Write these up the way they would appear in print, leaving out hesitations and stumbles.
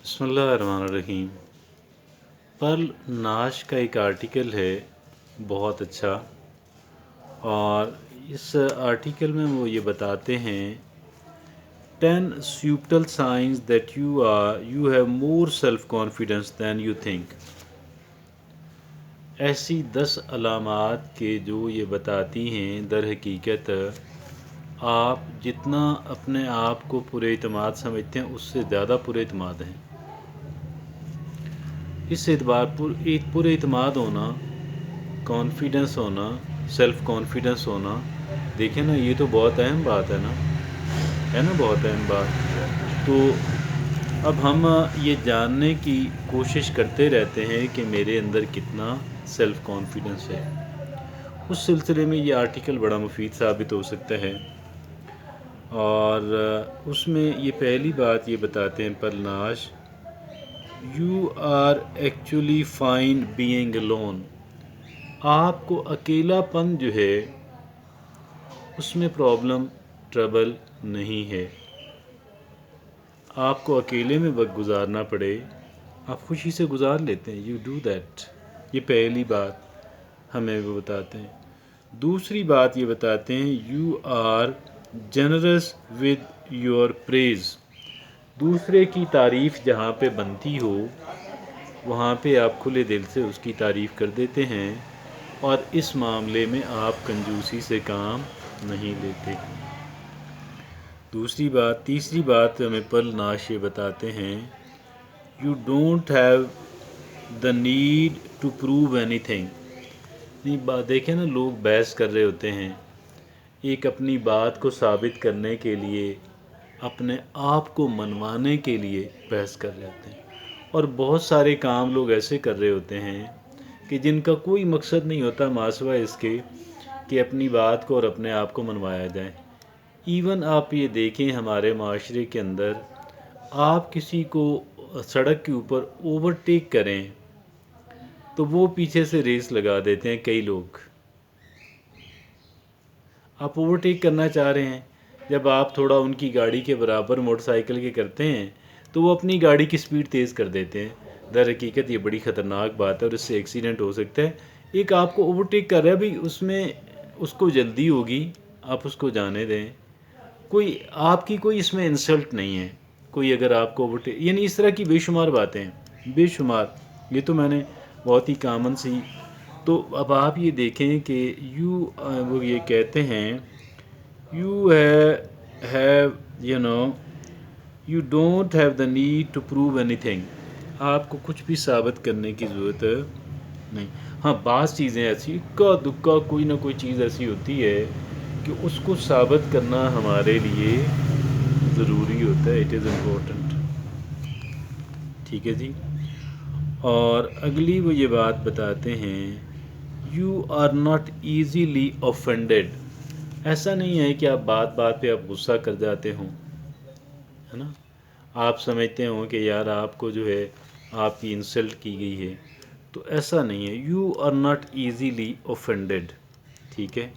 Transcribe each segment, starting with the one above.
بسم اللہ الرحمن الرحیم۔ پرل ناش کا ایک آرٹیکل ہے بہت اچھا، اور اس آرٹیکل میں وہ یہ بتاتے ہیں 10 subtle signs that you have more self confidence than you think۔ ایسی 10 علامات کے جو یہ بتاتی ہیں در حقیقت آپ جتنا اپنے آپ کو پورے اعتماد سمجھتے ہیں اس سے زیادہ پورے اعتماد ہیں۔ اس اعتبار پر ایک پورے اعتماد ہونا، کانفیڈنس ہونا، سیلف کانفیڈنس ہونا، دیکھیں نا یہ تو بہت اہم بات ہے نا بہت اہم بات۔ تو اب ہم یہ جاننے کی کوشش کرتے رہتے ہیں کہ میرے اندر کتنا سیلف کانفیڈنس ہے۔ اس سلسلے میں یہ آرٹیکل بڑا مفید ثابت ہو سکتا ہے، اور اس میں یہ پہلی بات یہ بتاتے ہیں پرلناش، you are actually fine being alone۔ آپ کو اکیلا پن جو ہے اس میں پرابلم ٹربل نہیں ہے۔ آپ کو اکیلے میں وقت گزارنا پڑے آپ خوشی سے گزار لیتے ہیں، یو ڈو دیٹ۔ یہ پہلی بات ہمیں وہ بتاتے ہیں۔ دوسری بات یہ بتاتے ہیں you are generous with your praise. دوسرے کی تعریف جہاں پہ بنتی ہو وہاں پہ آپ کھلے دل سے اس کی تعریف کر دیتے ہیں، اور اس معاملے میں آپ کنجوسی سے کام نہیں لیتے۔ دوسری بات، تیسری بات ہمیں پرلناش یہ بتاتے ہیں you don't have the need to prove anything. دیکھیں نا، لوگ بحث کر رہے ہوتے ہیں ایک اپنی بات کو ثابت کرنے کے لیے، اپنے آپ کو منوانے کے لیے بحث کر رہے ہوتے ہیں، اور بہت سارے کام لوگ ایسے کر رہے ہوتے ہیں کہ جن کا کوئی مقصد نہیں ہوتا ماسوائے اس کے کہ اپنی بات کو اور اپنے آپ کو منوایا جائے۔ ایون آپ یہ دیکھیں ہمارے معاشرے کے اندر، آپ کسی کو سڑک کے اوپر اوورٹیک کریں تو وہ پیچھے سے ریس لگا دیتے ہیں کئی لوگ۔ آپ اوورٹیک کرنا چاہ رہے ہیں، جب آپ تھوڑا ان کی گاڑی کے برابر موٹر سائیکل کے کرتے ہیں تو وہ اپنی گاڑی کی سپیڈ تیز کر دیتے ہیں۔ در حقیقت یہ بڑی خطرناک بات ہے اور اس سے ایکسیڈنٹ ہو سکتا ہے۔ ایک آپ کو اوورٹیک کر رہا ہے بھئی، اس میں اس کو جلدی ہوگی، آپ اس کو جانے دیں، کوئی آپ کی کوئی اس میں انسلٹ نہیں ہے۔ کوئی اگر آپ کو اوورٹیک، یعنی اس طرح کی بے شمار باتیں ہیں، بے شمار، یہ تو میں نے بہت ہی کامن سی۔ تو اب آپ یہ دیکھیں کہ وہ یہ کہتے ہیں you have you don't have the need to prove anything. آپ کو کچھ بھی ثابت کرنے کی ضرورت نہیں۔ ہاں، بعض چیزیں ایسی اکا دکا کوئی نہ کوئی چیز ایسی ہوتی ہے کہ اس کو ثابت کرنا ہمارے لیے ضروری ہوتا ہے، اٹ از امپورٹنٹ۔ ٹھیک ہے جی۔ اور اگلی وہ یہ بات بتاتے ہیں you are not easily offended. ایسا نہیں ہے کہ آپ بات بات پہ آپ غصہ کر جاتے ہوں، ہے نا، آپ سمجھتے ہوں کہ یار آپ کو جو ہے آپ کی انسلٹ کی گئی ہے، تو ایسا نہیں ہے، you are not easily offended. ٹھیک ہے۔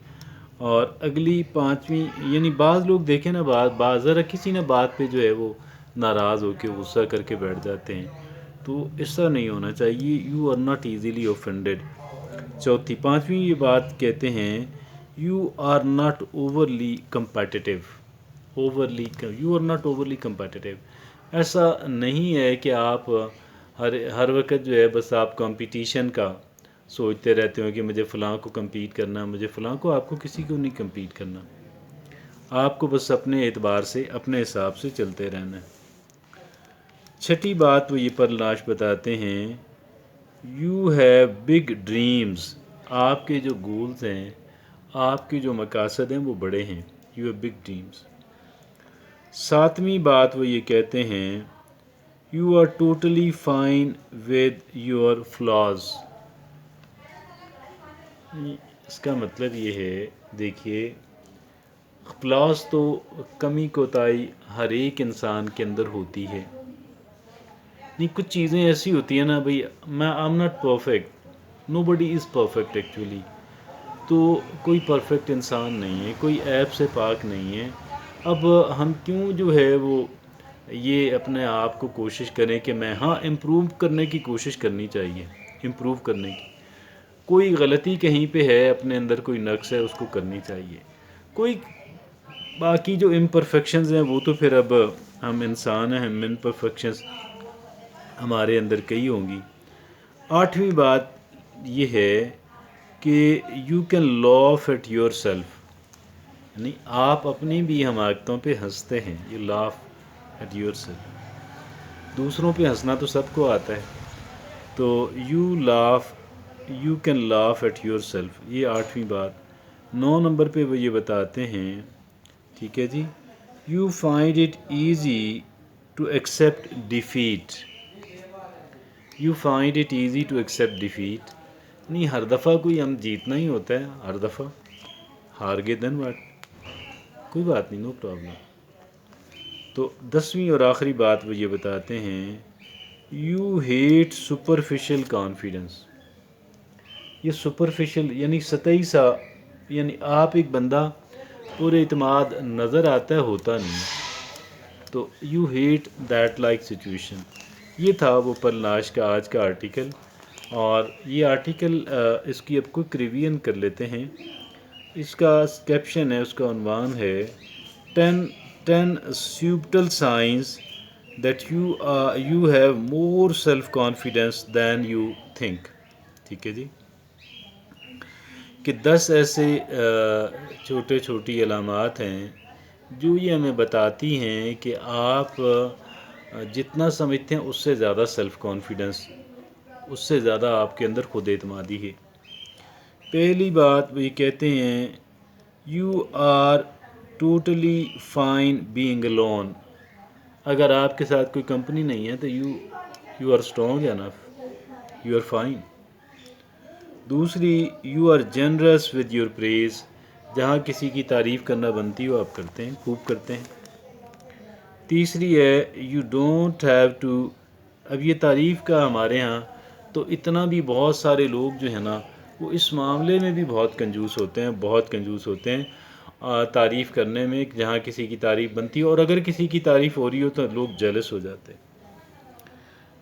اور اگلی پانچویں، یعنی بعض لوگ دیکھیں نا، ذرا کسی نہ بات پہ جو ہے وہ ناراض ہو کے غصہ کر کے بیٹھ جاتے ہیں، تو ایسا نہیں ہونا چاہیے، you are not easily offended. چوتھی، پانچویں یہ بات کہتے ہیں you are not overly competitive. You are not overly competitive. ایسا نہیں ہے کہ آپ ہر وقت جو ہے بس آپ کمپٹیشن کا سوچتے رہتے ہو کہ مجھے فلاں کو کمپیٹ کرنا، مجھے فلاں کو، آپ کو کسی کو نہیں کمپیٹ کرنا، آپ کو بس اپنے اعتبار سے اپنے حساب سے چلتے رہنا ہے۔ چھٹی بات وہ یہ پرلناش بتاتے ہیں یو ہیو بگ ڈریمز۔ آپ کے جو گولز ہیں، آپ کے جو مقاصد ہیں وہ بڑے ہیں، یو ہیو بگ ڈریمز۔ ساتویں بات وہ یہ کہتے ہیں you are totally fine with your flaws. اس کا مطلب یہ ہے، دیکھیے، فلاز تو کمی کوتاہی ہر ایک انسان کے اندر ہوتی ہے۔ نہیں، کچھ چیزیں ایسی ہوتی ہیں نا بھئی، I am not perfect, nobody is perfect actually. تو کوئی پرفیکٹ انسان نہیں ہے، کوئی عیب سے پاک نہیں ہے۔ اب ہم کیوں جو ہے وہ یہ اپنے آپ کو کوشش کریں کہ میں امپروو کرنے کی کوشش کرنی چاہیے، امپروو کرنے کی، کوئی غلطی کہیں پہ ہے اپنے اندر، کوئی نقص ہے، اس کو کرنی چاہیے. کوئی باقی جو امپرفیکشنز ہیں وہ تو پھر اب ہم انسان ہیں، ہم امپرفیکشنز ہمارے اندر کئی ہوں گی. 8ویں بات یہ ہے کہ you can laugh at yourself, یعنی آپ اپنی بھی حماقتوں پہ ہنستے ہیں. You laugh at yourself, دوسروں پہ ہنسنا تو سب کو آتا ہے، تو you can laugh at yourself, یہ 8ویں بات. 9 نمبر پہ وہ یہ بتاتے ہیں، ٹھیک ہے جی، you find it easy to accept defeat. You find it easy to accept defeat, نہیں ہر دفعہ کوئی ہم جیتنا ہی ہوتا ہے، ہر دفعہ ہار گئے دین واٹ، کوئی بات نہیں، نو پرابلم. تو 10ویں اور آخری بات وہ یہ بتاتے ہیں، یو ہیٹ سپرفیشل کانفیڈنس. یہ سپرفیشل یعنی سطحی سا، یعنی آپ ایک بندہ پورے اعتماد نظر آتا ہے، ہوتا نہیں. تو you hate that like situation. یہ تھا وہ پرناش کا آج کا آرٹیکل، اور یہ آرٹیکل اس کی اب کوئک ریویژن کر لیتے ہیں. اس کا کیپشن ہے، اس کا عنوان ہے 10 subtle signs that you have more self confidence than you think. ٹھیک ہے جی، کہ 10 ایسے چھوٹی علامات ہیں جو یہ ہمیں بتاتی ہیں کہ آپ جتنا سمجھتے ہیں اس سے زیادہ سیلف کانفیڈنس، اس سے زیادہ آپ کے اندر خود اعتمادی ہے. پہلی بات وہ یہ کہتے ہیں، you are totally fine being alone. اگر آپ کے ساتھ کوئی کمپنی نہیں ہے تو you are strong enough, you are fine. دوسری، you are generous with your praise. جہاں کسی کی تعریف کرنا بنتی ہو آپ کرتے ہیں، خوب کرتے ہیں. تیسری ہے، یو ڈونٹ ہیو ٹو. اب یہ تعریف کا ہمارے ہاں تو اتنا بھی بہت سارے لوگ جو ہیں نا وہ اس معاملے میں بھی بہت کنجوس ہوتے ہیں، بہت کنجوس ہوتے ہیں تعریف کرنے میں. جہاں کسی کی تعریف بنتی ہے اور اگر کسی کی تعریف ہو رہی ہو تو لوگ جیلس ہو جاتے ہیں.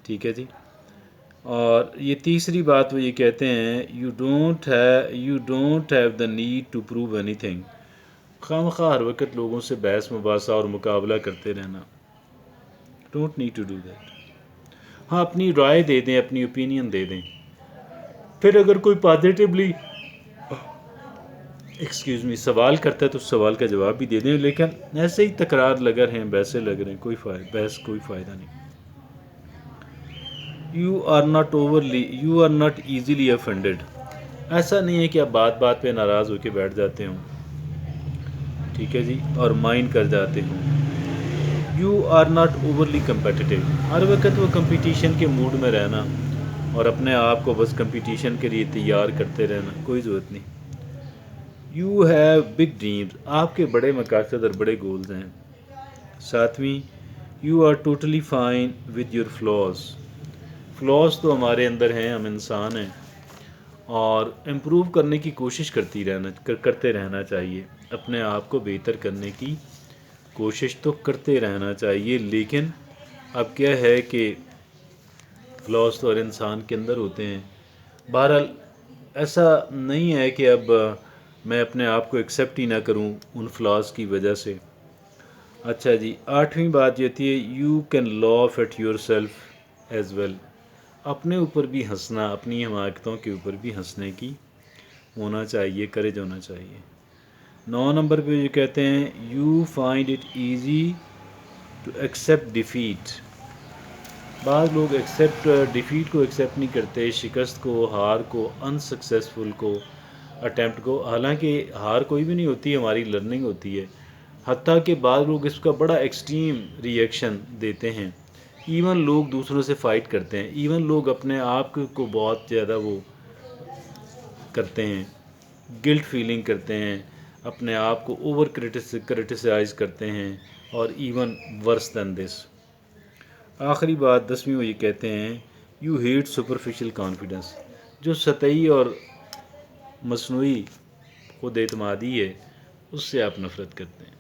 ٹھیک ہے جی. اور یہ تیسری بات وہ یہ کہتے ہیں، you don't have the need to prove anything. خواہ ہر وقت لوگوں سے بحث مباحثہ اور مقابلہ کرتے رہنا. Don't need to do that. ہاں اپنی رائے دے دیں، اپنی اوپینین دے دیں. پھر اگر کوئی پازیٹیولی سوال کرتا ہے تو سوال کا جواب بھی دے دیں، لیکن ایسے ہی تکرار لگا رہے ہیں، بحثیں لگ رہے ہیں، بحث کوئی فائدہ نہیں. You are not easily offended. ایسا نہیں ہے کہ آپ بات پہ ناراض ہو کے بیٹھ جاتے ہوں، ٹھیک ہے جی، اور مائنڈ کر جاتے ہوں. You are not overly competitive. ہر وقت وہ کمپٹیشن کے موڈ میں رہنا اور اپنے آپ کو بس کمپٹیشن کے لیے تیار کرتے رہنا، کوئی ضرورت نہیں. You have big dreams. آپ کے بڑے مقاصد اور بڑے گولز ہیں. 7ویں، you are totally fine with your flaws. Flaws تو ہمارے اندر ہیں، ہم انسان ہیں اور امپروو کرنے کی کوشش کرتے رہنا چاہیے. اپنے آپ کو بہتر کرنے کی کوشش تو کرتے رہنا چاہیے، لیکن اب کیا ہے کہ فلاز تو ہر انسان کے اندر ہوتے ہیں. بہرحال ایسا نہیں ہے کہ اب میں اپنے آپ کو ایکسیپٹ ہی نہ کروں ان فلاز کی وجہ سے. اچھا جی، 8ویں بات یہ تھی، you can laugh at yourself as well. اپنے اوپر بھی ہنسنا، اپنی حماقتوں کے اوپر بھی ہنسنے کی ہونا چاہیے، کریج ہونا چاہیے. 9 نمبر پہ یہ کہتے ہیں، you find it easy to accept defeat. بعض لوگ ڈیفیٹ کو ایکسیپٹ نہیں کرتے، شکست کو، ہار کو، انسکسیسفل کو، اٹیمپٹ کو. حالانکہ ہار کوئی بھی نہیں ہوتی، ہماری لرننگ ہوتی ہے. حتیٰ کہ بعض لوگ اس کا بڑا ایکسٹریم ریئیکشن دیتے ہیں. ایون لوگ دوسروں سے فائٹ کرتے ہیں، ایون لوگ اپنے آپ کو بہت زیادہ وہ کرتے ہیں، گلٹ فیلنگ کرتے ہیں، اپنے آپ کو اوور کرٹیسائز کرتے ہیں، اور ایون ورس دین دس. آخری بات 10ویں وہ یہ کہتے ہیں، یو ہیٹ سپرفیشل کانفیڈنس. جو سطحی اور مصنوعی خود اعتمادی ہے اس سے آپ نفرت کرتے ہیں.